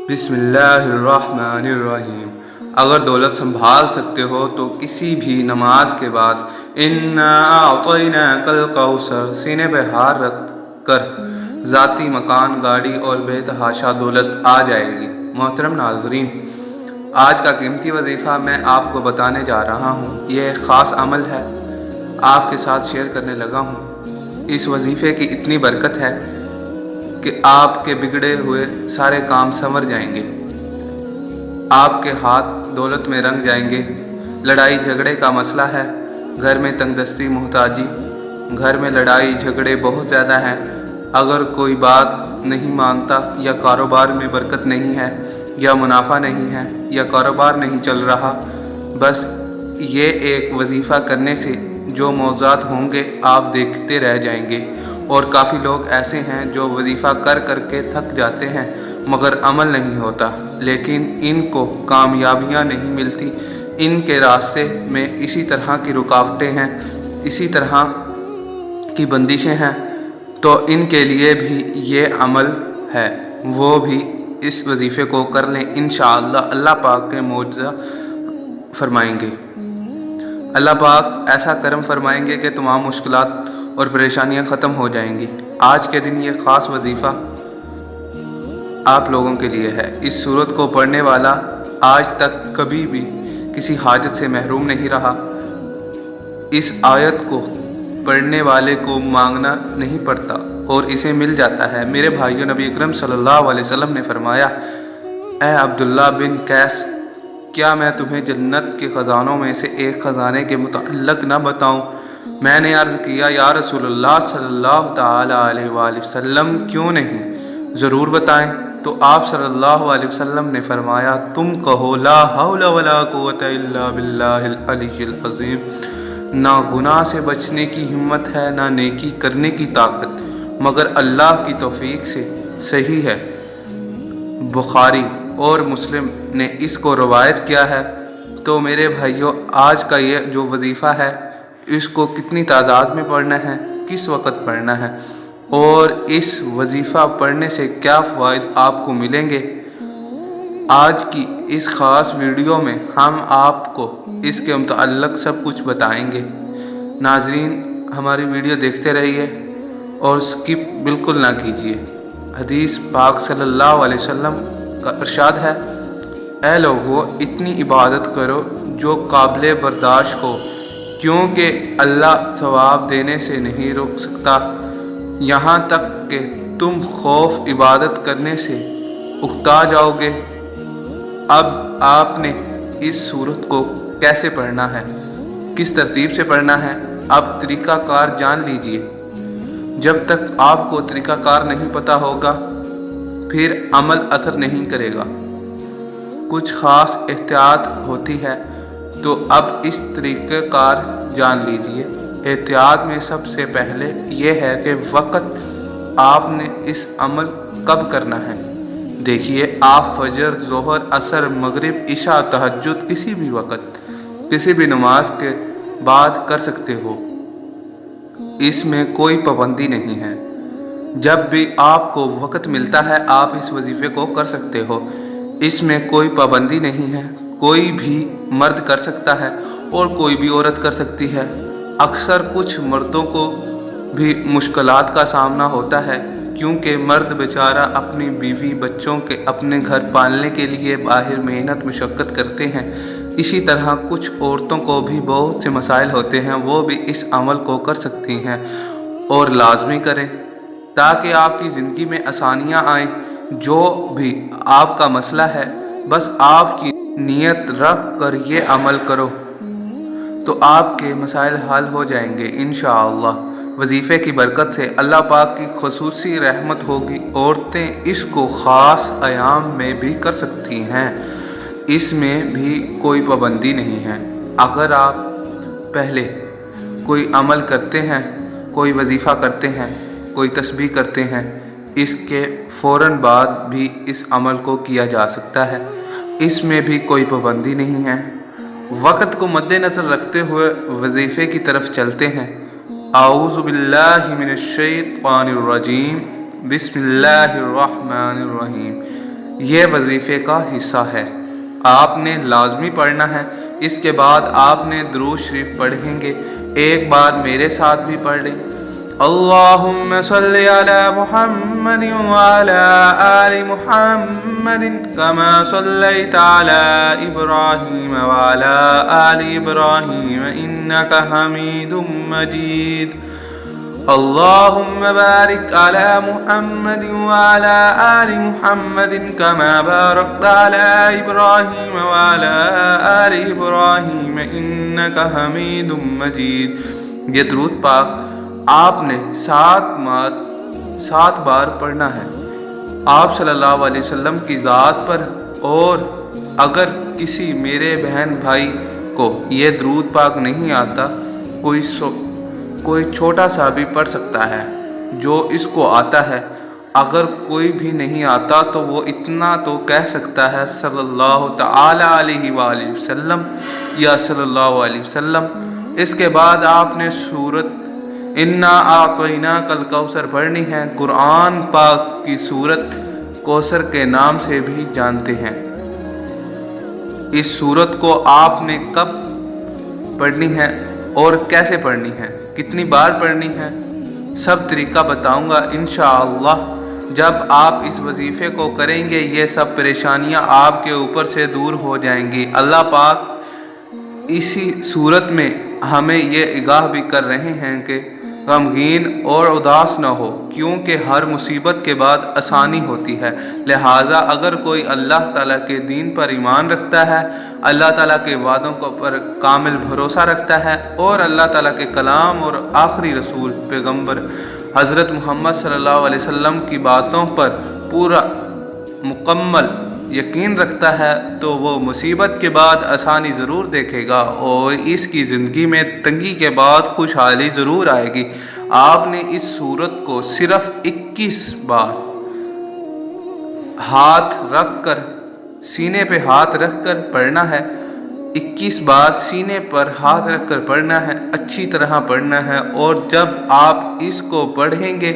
बिस्मिल्लाहिर्रहमानिर्रहीम। अगर दौलत संभाल सकते हो तो किसी भी नमाज के बाद इन्ना अअतैनाकल कौसर सीने पे हाथ रख कर ज़ाती मकान, गाड़ी और बेतहाशा दौलत आ जाएगी। मोहतरम नाज़रीन, आज का कीमती वजीफ़ा मैं आपको बताने जा रहा हूँ। ये एक ख़ास अमल है, आपके साथ शेयर करने लगा हूँ। इस वजीफ़े की इतनी बरकत है कि आपके बिगड़े हुए सारे काम संवर जाएंगे, आपके हाथ दौलत में रंग जाएंगे। लड़ाई झगड़े का मसला है, घर में तंगदस्ती, मोहताजी, घर में लड़ाई झगड़े बहुत ज़्यादा हैं। अगर कोई बात नहीं मानता, या कारोबार में बरकत नहीं है, या मुनाफा नहीं है, या कारोबार नहीं चल रहा, बस ये एक वजीफ़ा करने से जो मौज़ात होंगे आप देखते रह जाएंगे। और काफ़ी लोग ऐसे हैं जो वजीफ़ा कर कर के थक जाते हैं मगर अमल नहीं होता, लेकिन इनको कामयाबियाँ नहीं मिलती। इनके रास्ते में इसी तरह की रुकावटें हैं, इसी तरह की बंदिशें हैं। तो इनके लिए भी ये अमल है, वो भी इस वजीफ़े को कर लें। इंशाअल्लाह अल्लाह पाक के मौजज़ा फरमाएंगे। अल्लाह पाक ऐसा करम फरमाएंगे कि तमाम मुश्किलात और परेशानियां ख़त्म हो जाएंगी। आज के दिन ये ख़ास वजीफ़ा आप लोगों के लिए है। इस सूरत को पढ़ने वाला आज तक कभी भी किसी हाजत से महरूम नहीं रहा। इस आयत को पढ़ने वाले को मांगना नहीं पड़ता और इसे मिल जाता है। मेरे भाइयों, नबी अकरम सल्लल्लाहु अलैहि वसल्लम ने फरमाया, ए अब्दुल्ला बिन कैस, क्या मैं तुम्हें जन्नत के ख़जानों में से एक ख़जाने के मुतअल्लिक़ न बताऊँ? मैंने अर्ज़ किया, या रसूलल्लाह सल्लल्लाहु ताला अलैहि वसल्लम, क्यों नहीं, ज़रूर बताएं। तो आप सल्लल्लाहु अलैहि वसल्लम ने फरमाया, तुम कहो, ला हौला वला कुव्वता इल्ला बिल्लाहिल अलिय्यिल अज़ीम। ना गुनाह से बचने की हिम्मत है, ना नेकी करने की ताकत, मगर अल्लाह की तौफीक से सही है। बुखारी और मुस्लिम ने इसको रवायत किया है। तो मेरे भाइयों, आज का ये जो वजीफ़ा है, इसको कितनी तादाद में पढ़ना है, किस वक़्त पढ़ना है, और इस वजीफ़ा पढ़ने से क्या फ़वाइद आपको मिलेंगे, आज की इस ख़ास वीडियो में हम आपको इसके मुतअल्लिक़ सब कुछ बताएंगे। नाज़रीन, हमारी वीडियो देखते रहिए और स्किप बिल्कुल ना कीजिए। हदीस पाक सल्लल्लाहु अलैहि वसल्लम का इरशाद है, ऐ लोगों, इतनी इबादत करो जो काबिल बर्दाश्त हो, क्योंकि अल्लाह सवाब देने से नहीं रोक सकता, यहाँ तक कि तुम खौफ इबादत करने से उकता जाओगे। अब आपने इस सूरत को कैसे पढ़ना है, किस तरतीब से पढ़ना है, अब तरीक़ाकार जान लीजिए। जब तक आपको तरीक़ाकार नहीं पता होगा, फिर अमल असर नहीं करेगा। कुछ ख़ास एहतियात होती है, तो अब इस तरीक़ेकार जान लीजिए। एहतियात में सबसे पहले यह है कि वक़्त आपने इस अमल कब करना है। देखिए, आप फजर, ज़ोहर, असर, मगरिब, इशा, तहज्जुद किसी भी वक़्त, किसी भी नमाज के बाद कर सकते हो। इसमें कोई पाबंदी नहीं है। जब भी आपको वक़्त मिलता है आप इस वजीफ़े को कर सकते हो। इसमें कोई पाबंदी नहीं है, कोई भी मर्द कर सकता है और कोई भी औरत कर सकती है। अक्सर कुछ मर्दों को भी मुश्किलात का सामना होता है, क्योंकि मर्द बेचारा अपनी बीवी, बच्चों के अपने घर पालने के लिए बाहर मेहनत मशक्क़त करते हैं। इसी तरह कुछ औरतों को भी बहुत से मसाइल होते हैं, वो भी इस अमल को कर सकती हैं और लाजमी करें, ताकि आपकी ज़िंदगी में आसानियाँ आएँ। जो भी आपका मसला है, बस आपकी नीयत रख कर ये अमल करो तो आपके मसाइल हल हो जाएंगे इंशाअल्लाह। वजीफ़े की बरकत से अल्लाह पाक की ख़ुसूसी रहमत होगी। औरतें इसको ख़ास अयाम में भी कर सकती हैं, इसमें भी कोई पाबंदी नहीं है। अगर आप पहले कोई अमल करते हैं, कोई वजीफ़ा करते हैं, कोई तस्बीह करते हैं, इसके फ़ौरन बाद भी इस अमल को किया जा सकता है। इसमें भी कोई पाबंदी नहीं है। वक़्त को मद्देनज़र रखते हुए वजीफ़े की तरफ चलते हैं। आऊज़ु बिल्लाहि मिनश शैतानिर रजीम, बिस्मिल्लाहिर रहमानिर रहीम। یہ وظیفے کا حصہ ہے، آپ نے لازمی پڑھنا ہے۔ اس کے بعد آپ نے درود شریف پڑھیں گے۔ ایک بار میرے ساتھ بھی پڑھ لیں۔ اللہم صلی علی محمد وعلی آل محمد کما صلیت علی ابراہیم وعلی آل ابراہیم انک حمید مجید۔ اللہم بارک علی محمد وعلی آل محمد کما بارکت علی ابراہیم وعلی آل ابراہیم انک حمید مجید۔ یہ درود پاک آپ نے 7 بار پڑھنا ہے آپ صلی اللہ علیہ وسلم کی ذات پر، اور اگر کسی میرے بہن بھائی کو یہ درود پاک نہیں آتا، کوئی چھوٹا سا بھی پڑھ سکتا ہے جو اس کو آتا ہے۔ اگر کوئی بھی نہیں آتا تو وہ اتنا تو کہہ سکتا ہے صلی اللہ تعالی علیہ وآلہ وسلم یا صلی اللہ علیہ وسلم۔ اس کے بعد آپ نے سورت انا اعطیناک الکوثر پڑھنی ہے۔ قرآن پاک کی سورت کوثر کے نام سے بھی جانتے ہیں۔ اس سورت کو آپ نے کب پڑھنی ہے اور کیسے پڑھنی ہے، کتنی بار پڑھنی ہے، سب طریقہ بتاؤں گا انشاءاللہ۔ جب آپ اس وظیفے کو کریں گے یہ سب پریشانیاں آپ کے اوپر سے دور ہو جائیں گی۔ اللہ پاک اسی صورت میں ہمیں یہ آگاہ بھی کر رہے ہیں کہ غمگین اور اداس نہ ہو، کیونکہ ہر مصیبت کے بعد آسانی ہوتی ہے۔ لہٰذا اگر کوئی اللہ تعالیٰ کے دین پر ایمان رکھتا ہے، اللہ تعالیٰ کے وعدوں پر کامل بھروسہ رکھتا ہے، اور اللہ تعالیٰ کے کلام اور آخری رسول پیغمبر حضرت محمد صلی اللہ علیہ وسلم کی باتوں پر پورا مکمل یقین رکھتا ہے، تو وہ مصیبت کے بعد آسانی ضرور دیکھے گا، اور اس کی زندگی میں تنگی کے بعد خوشحالی ضرور آئے گی۔ آپ نے اس سورت کو صرف 21 بار ہاتھ رکھ کر سینے پہ ہاتھ رکھ کر پڑھنا ہے۔ 21 بار سینے پر ہاتھ رکھ کر پڑھنا ہے، اچھی طرح پڑھنا ہے، اور جب آپ اس کو پڑھیں گے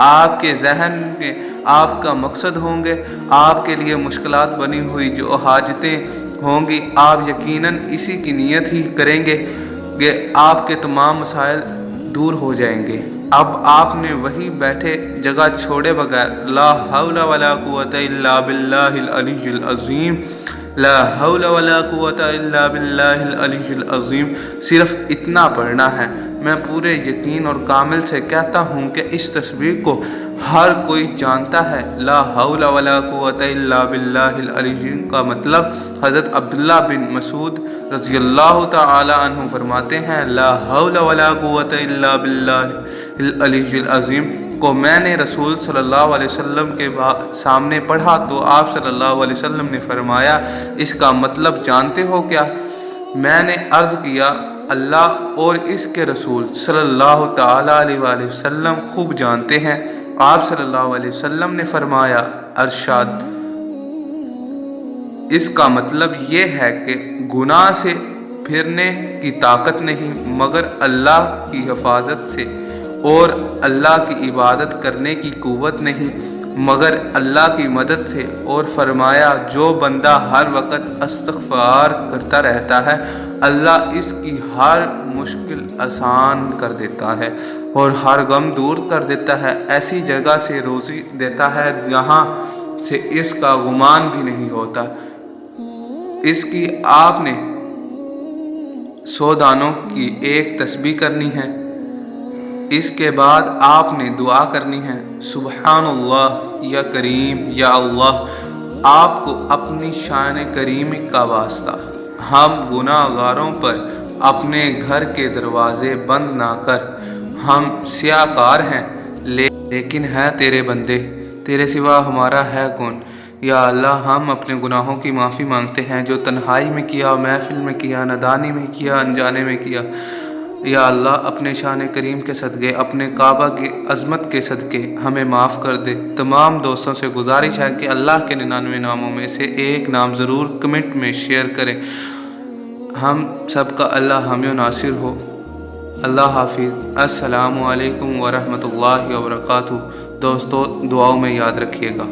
آپ کے ذہن میں آپ کا مقصد ہوں گے، آپ کے لیے مشکلات بنی ہوئی جو حاجتیں ہوں گی، آپ یقیناً اسی کی نیت ہی کریں گے کہ آپ کے تمام مسائل دور ہو جائیں گے۔ اب آپ نے وہی بیٹھے جگہ چھوڑے بغیر لا حول ولا قوت الا باللہ العلی العظیم، لا حول ولا قوت الا باللہ العلی العظیم صرف اتنا پڑھنا ہے۔ میں پورے یقین اور کامل سے کہتا ہوں کہ اس تسبیح کو ہر کوئی جانتا ہے۔ لا حول ولا قوت الا باللہ العلی کا مطلب حضرت عبداللہ بن مسعود رضی اللہ تعالی عنہ فرماتے ہیں، لا حول ولا قوت الا باللہ العلی العظیم کو میں نے رسول صلی اللہ علیہ وسلم کے سامنے پڑھا تو آپ صلی اللہ علیہ وسلم نے فرمایا، اس کا مطلب جانتے ہو کیا؟ میں نے عرض کیا، اللہ اور اس کے رسول صلی اللہ تعالی علیہ وآلہ وسلم خوب جانتے ہیں۔ آپ صلی اللہ علیہ وسلم نے فرمایا، ارشاد، اس کا مطلب یہ ہے کہ گناہ سے پھرنے کی طاقت نہیں مگر اللہ کی حفاظت سے، اور اللہ کی عبادت کرنے کی قوت نہیں مگر اللہ کی مدد سے، اور فرمایا جو بندہ ہر وقت استغفار کرتا رہتا ہے اللہ اس کی ہر مشکل آسان کر دیتا ہے اور ہر غم دور کر دیتا ہے، ایسی جگہ سے روزی دیتا ہے جہاں سے اس کا گمان بھی نہیں ہوتا۔ اس کی آپ نے 100 دانوں کی ایک تسبیح کرنی ہے۔ اس کے بعد آپ نے دعا کرنی ہے، سبحان اللہ یا کریم یا اللہ، آپ کو اپنی شان کریمی کا واسطہ ہم گناہ گاروں پر اپنے گھر کے دروازے بند نہ کر، ہم سیاہ کار ہیں لیکن ہے تیرے بندے، تیرے سوا ہمارا ہے کون؟ یا اللہ ہم اپنے گناہوں کی معافی مانگتے ہیں جو تنہائی میں کیا، محفل میں کیا، نادانی میں کیا، انجانے میں کیا۔ یا اللہ اپنے شان کریم کے صدقے، اپنے کعبہ کی عظمت کے صدقے ہمیں معاف کر دے۔ تمام دوستوں سے گزارش ہے کہ اللہ کے 99 ناموں میں سے ایک نام ضرور کمنٹ میں شیئر کریں۔ ہم سب کا اللہ حامی و ناصر ہو۔ اللہ حافظ۔ السلام علیکم ورحمۃ اللہ وبرکاتہ۔ دوستو دعاؤں میں یاد رکھیے گا۔